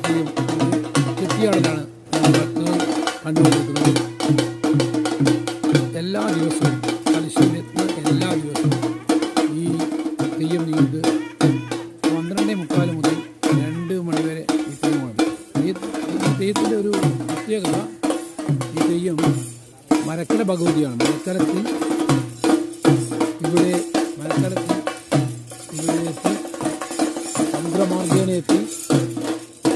തെയ്യം ചെത്തിയാടലാണ് കണ്ടുകൊണ്ടിരിക്കുന്നത്. എല്ലാ ദിവസവും തലശ്ശേരിയെത്തുന്ന എല്ലാ ദിവസവും ഈ തെയ്യം നീണ്ട് 12:45 മുതൽ 2 മണി വരെ ഈ തെയ്യമാണ്. ഈ തെയ്യത്തിൻ്റെ ഒരു പ്രത്യേകത, ഈ തെയ്യം മരക്കര ഭഗവതിയാണ്. മരക്കരത്തിൽ